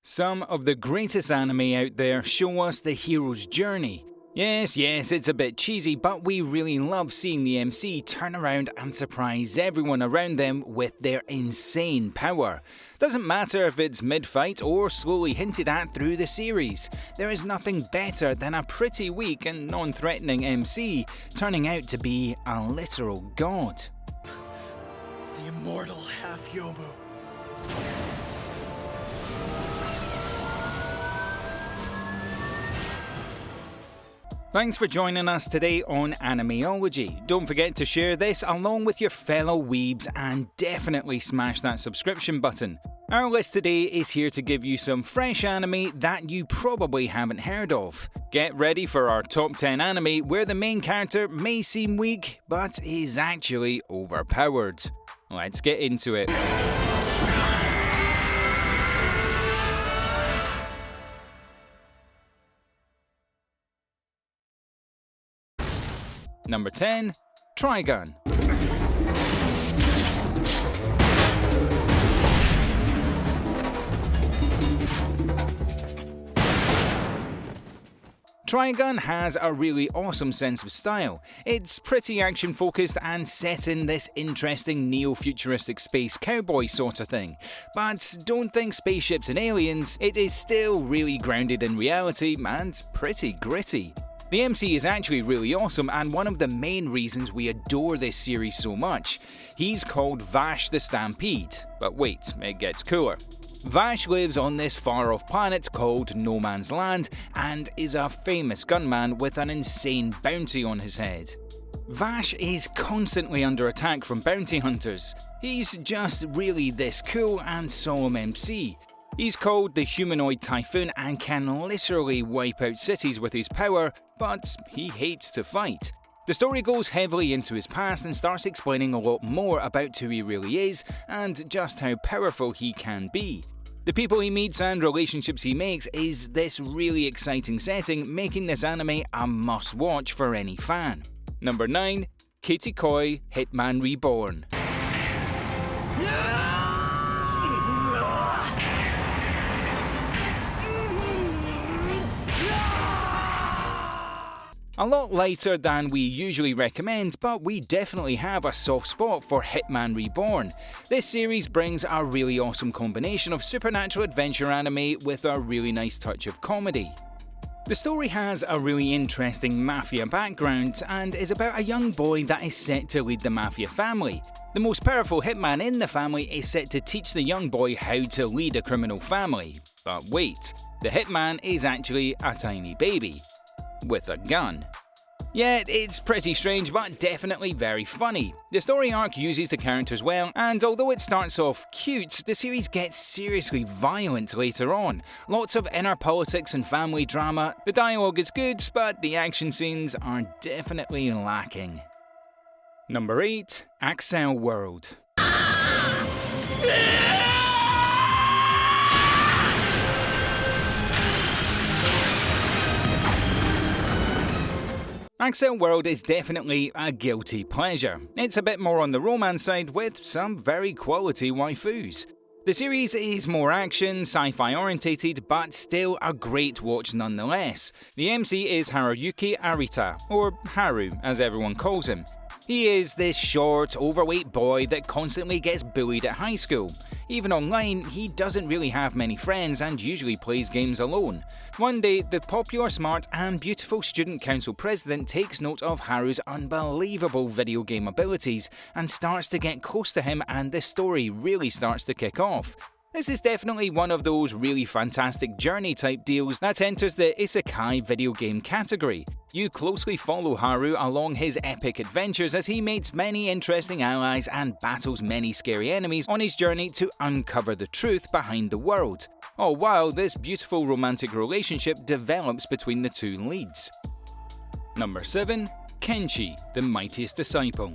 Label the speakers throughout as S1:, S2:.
S1: Some of the greatest anime out there show us the hero's journey. Yes, it's a bit cheesy, but we really love seeing the MC turn around and surprise everyone around them with their insane power. Doesn't matter if it's mid-fight or slowly hinted at through the series, there is nothing better than a pretty weak and non-threatening MC turning out to be a literal god.
S2: The immortal half-Yobu.
S1: Thanks for joining us today on Animeology. Don't forget to share this along with your fellow weebs and definitely smash that subscription button. Our list today is here to give you some fresh anime that you probably haven't heard of. Get ready for our top 10 anime where the main character may seem weak, but is actually overpowered. Let's get into it. Number 10. Trigun. Trigun has a really awesome sense of style. It's pretty action focused and set in this interesting neo-futuristic space cowboy sort of thing. But don't think spaceships and aliens, it is still really grounded in reality and pretty gritty. The MC is actually really awesome and one of the main reasons we adore this series so much. He's called Vash the Stampede, but wait, it gets cooler. Vash lives on this far-off planet called No Man's Land and is a famous gunman with an insane bounty on his head. Vash is constantly under attack from bounty hunters. He's just really this cool and solemn MC. He's called the Humanoid Typhoon and can literally wipe out cities with his power, but he hates to fight. The story goes heavily into his past and starts explaining a lot more about who he really is and just how powerful he can be. The people he meets and relationships he makes is this really exciting setting, making this anime a must-watch for any fan. Number 9. Kyoukai Hitman Reborn. A lot lighter than we usually recommend, but we definitely have a soft spot for Hitman Reborn. This series brings a really awesome combination of supernatural adventure anime with a really nice touch of comedy. The story has a really interesting mafia background and is about a young boy that is set to lead the mafia family. The most powerful hitman in the family is set to teach the young boy how to lead a criminal family. But wait, the hitman is actually a tiny baby with a gun. Yeah, it's pretty strange, but definitely very funny. The story arc uses the characters well, and although it starts off cute, the series gets seriously violent later on. Lots of inner politics and family drama. The dialogue is good, but the action scenes are definitely lacking. Number 8. Axel World. Axel World is definitely a guilty pleasure. It's a bit more on the romance side with some very quality waifus. The series is more action, sci-fi orientated, but still a great watch nonetheless. The MC is Haruyuki Arita, or Haru as everyone calls him. He is this short, overweight boy that constantly gets bullied at high school. Even online, he doesn't really have many friends and usually plays games alone. One day, the popular, smart and beautiful student council president takes note of Haru's unbelievable video game abilities and starts to get close to him, and the story really starts to kick off. This is definitely one of those really fantastic journey type deals that enters the isekai video game category. You closely follow Haru along his epic adventures as he meets many interesting allies and battles many scary enemies on his journey to uncover the truth behind the world. All while this beautiful romantic relationship develops between the two leads. Number 7. Kenshi, the Mightiest Disciple.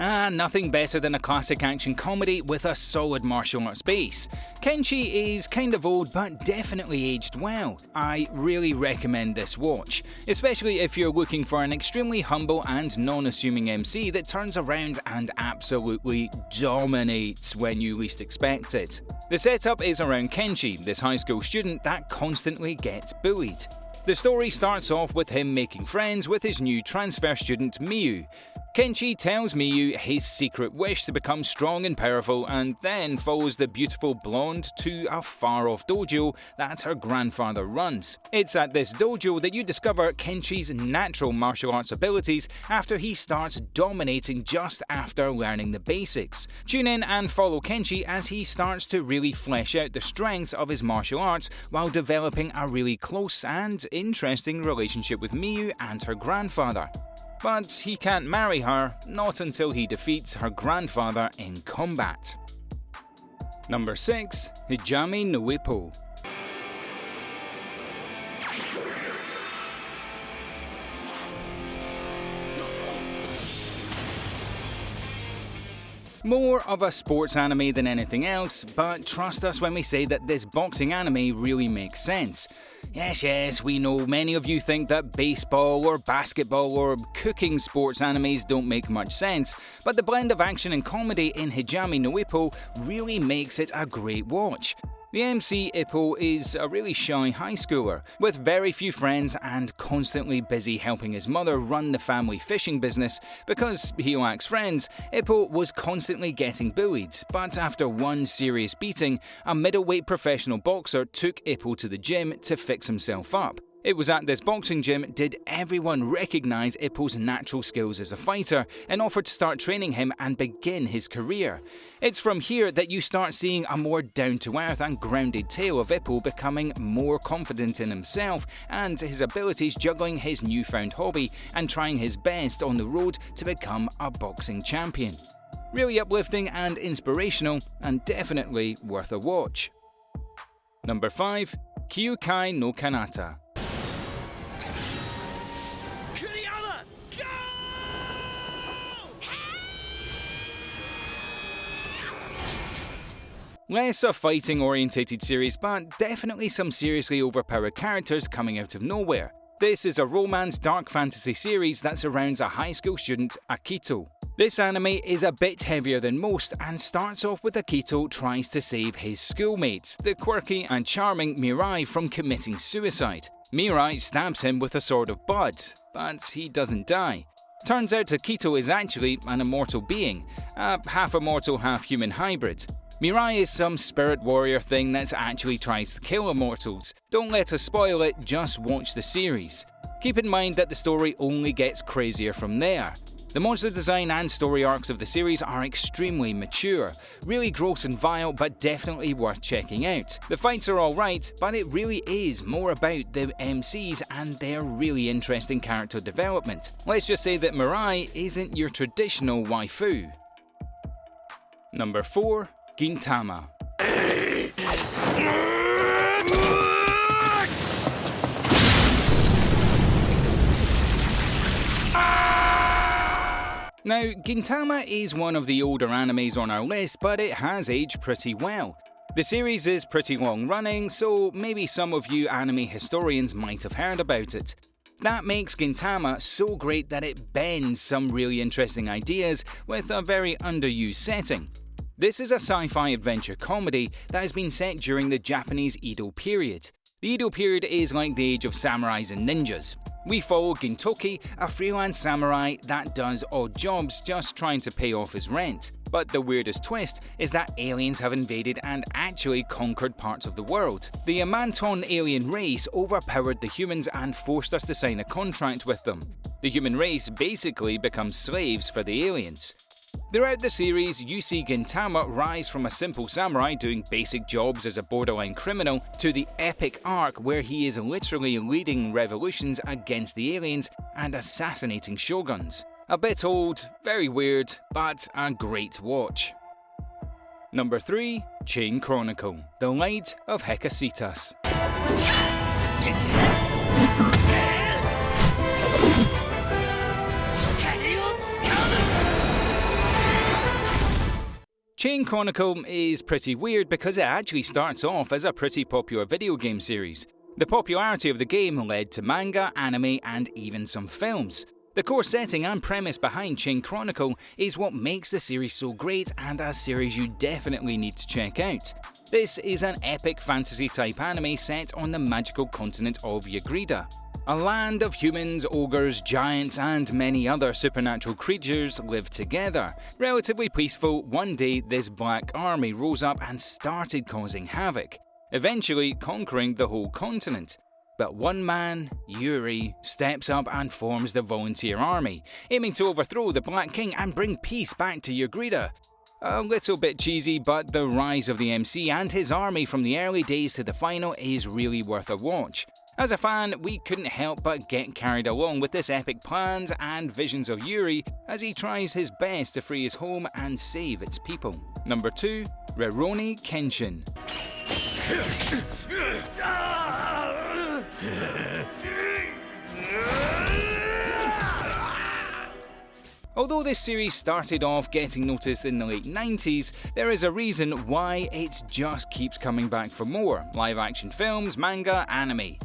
S1: Nothing better than a classic action comedy with a solid martial arts base. Kenshi is kind of old but definitely aged well. I really recommend this watch, especially if you're looking for an extremely humble and non-assuming MC that turns around and absolutely dominates when you least expect it. The setup is around Kenshi, this high school student that constantly gets bullied. The story starts off with him making friends with his new transfer student Miyu. Kenshi tells Miyu his secret wish to become strong and powerful, and then follows the beautiful blonde to a far-off dojo that her grandfather runs. It's at this dojo that you discover Kenshi's natural martial arts abilities after he starts dominating just after learning the basics. Tune in and follow Kenshi as he starts to really flesh out the strengths of his martial arts while developing a really close and interesting relationship with Miyu and her grandfather. But he can't marry her, not until he defeats her grandfather in combat. Number 6. Hijami Nuipo. More of a sports anime than anything else, but trust us when we say that this boxing anime really makes sense. Yes, we know many of you think that baseball or basketball or cooking sports animes don't make much sense, but the blend of action and comedy in Hijami Nuipo really makes it a great watch. The MC Ippo is a really shy high schooler, with very few friends and constantly busy helping his mother run the family fishing business. Because he lacks friends, Ippo was constantly getting bullied, but after one serious beating, a middleweight professional boxer took Ippo to the gym to fix himself up. It was at this boxing gym did everyone recognise Ippo's natural skills as a fighter and offered to start training him and begin his career. It's from here that you start seeing a more down-to-earth and grounded tale of Ippo becoming more confident in himself and his abilities, juggling his newfound hobby and trying his best on the road to become a boxing champion. Really uplifting and inspirational, and definitely worth a watch. Number 5. Kyoukai no Kanata. Less a fighting-orientated series, but definitely some seriously overpowered characters coming out of nowhere. This is a romance dark fantasy series that surrounds a high school student, Akito. This anime is a bit heavier than most and starts off with Akito tries to save his schoolmates, the quirky and charming Mirai, from committing suicide. Mirai stabs him with a sword of blood, but he doesn't die. Turns out Akito is actually an immortal being, a half-immortal, half-human hybrid. Mirai is some spirit warrior thing that actually tries to kill immortals. Don't let us spoil it, just watch the series. Keep in mind that the story only gets crazier from there. The monster design and story arcs of the series are extremely mature, really gross and vile, but definitely worth checking out. The fights are alright, but it really is more about the MCs and their really interesting character development. Let's just say that Mirai isn't your traditional waifu. Number 4. Gintama. Now, Gintama is one of the older animes on our list, but it has aged pretty well. The series is pretty long running, so maybe some of you anime historians might have heard about it. That makes Gintama so great that it bends some really interesting ideas with a very underused setting. This is a sci-fi adventure comedy that has been set during the Japanese Edo period. The Edo period is like the age of samurais and ninjas. We follow Gintoki, a freelance samurai that does odd jobs just trying to pay off his rent. But the weirdest twist is that aliens have invaded and actually conquered parts of the world. The Amanton alien race overpowered the humans and forced us to sign a contract with them. The human race basically becomes slaves for the aliens. Throughout the series, you see Gintama rise from a simple samurai doing basic jobs as a borderline criminal to the epic arc where he is literally leading revolutions against the aliens and assassinating shoguns. A bit old, very weird, but a great watch. Number 3. Chain Chronicle, The Light of Hecasitas. Chain Chronicle is pretty weird because it actually starts off as a pretty popular video game series. The popularity of the game led to manga, anime, and even some films. The core setting and premise behind Chain Chronicle is what makes the series so great and a series you definitely need to check out. This is an epic fantasy-type anime set on the magical continent of Yagrida, a land of humans, ogres, giants, and many other supernatural creatures live together. Relatively peaceful, one day this black army rose up and started causing havoc, eventually conquering the whole continent. But one man, Yuri, steps up and forms the volunteer army, aiming to overthrow the Black King and bring peace back to Yagrida. A little bit cheesy, but the rise of the MC and his army from the early days to the final is really worth a watch. As a fan, we couldn't help but get carried along with this epic plans and visions of Yuri as he tries his best to free his home and save its people. Number 2. Rari Kenshin. Although this series started off getting noticed in the late 90s, there is a reason why it just keeps coming back for more live action films, manga, anime.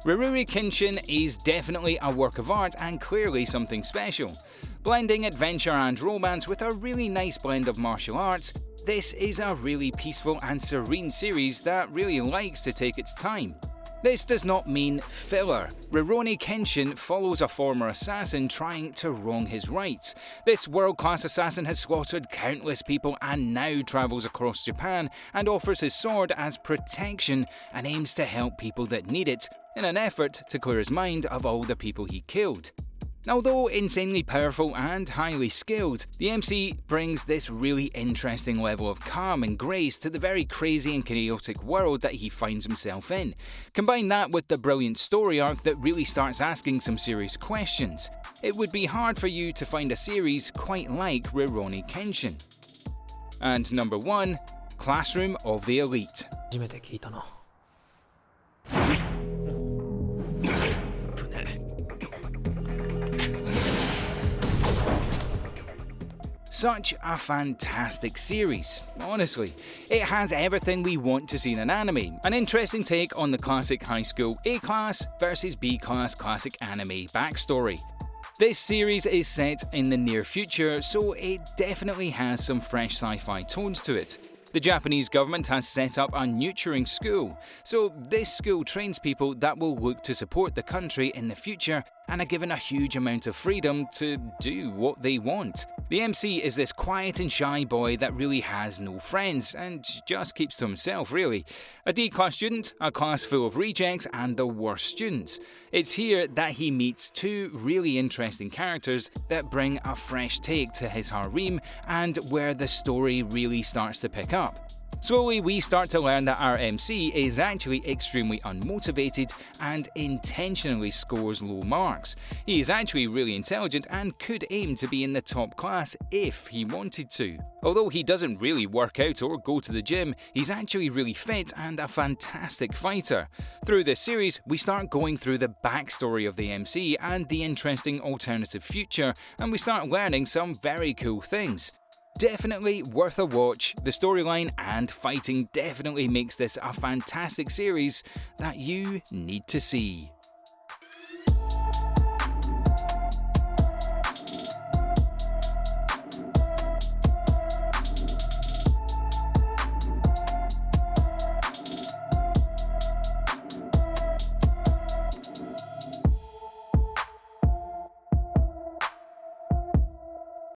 S1: Rari Kenshin is definitely a work of art and clearly something special. Blending adventure and romance with a really nice blend of martial arts, this is a really peaceful and serene series that really likes to take its time. This does not mean filler. Rari Kenshin follows a former assassin trying to wrong his rights. This world-class assassin has slaughtered countless people and now travels across Japan and offers his sword as protection and aims to help people that need it in an effort to clear his mind of all the people he killed. Although insanely powerful and highly skilled, the MC brings this really interesting level of calm and grace to the very crazy and chaotic world that he finds himself in. Combine that with the brilliant story arc that really starts asking some serious questions. It would be hard for you to find a series quite like Rari Kenshin. And number 1, Classroom of the Elite. Such a fantastic series, honestly. It has everything we want to see in an anime. An interesting take on the classic high school A-class versus B-class classic anime backstory. This series is set in the near future, so it definitely has some fresh sci-fi tones to it. The Japanese government has set up a nurturing school, so this school trains people that will look to support the country in the future and are given a huge amount of freedom to do what they want. The MC is this quiet and shy boy that really has no friends and just keeps to himself, really. A D-class student, a class full of rejects, and the worst students. It's here that he meets two really interesting characters that bring a fresh take to his harem and where the story really starts to pick up. Slowly, we start to learn that our MC is actually extremely unmotivated and intentionally scores low marks. He is actually really intelligent and could aim to be in the top class if he wanted to. Although he doesn't really work out or go to the gym, he's actually really fit and a fantastic fighter. Through this series, we start going through the backstory of the MC and the interesting alternative future, and we start learning some very cool things. Definitely worth a watch. The storyline and fighting definitely makes this a fantastic series that you need to see.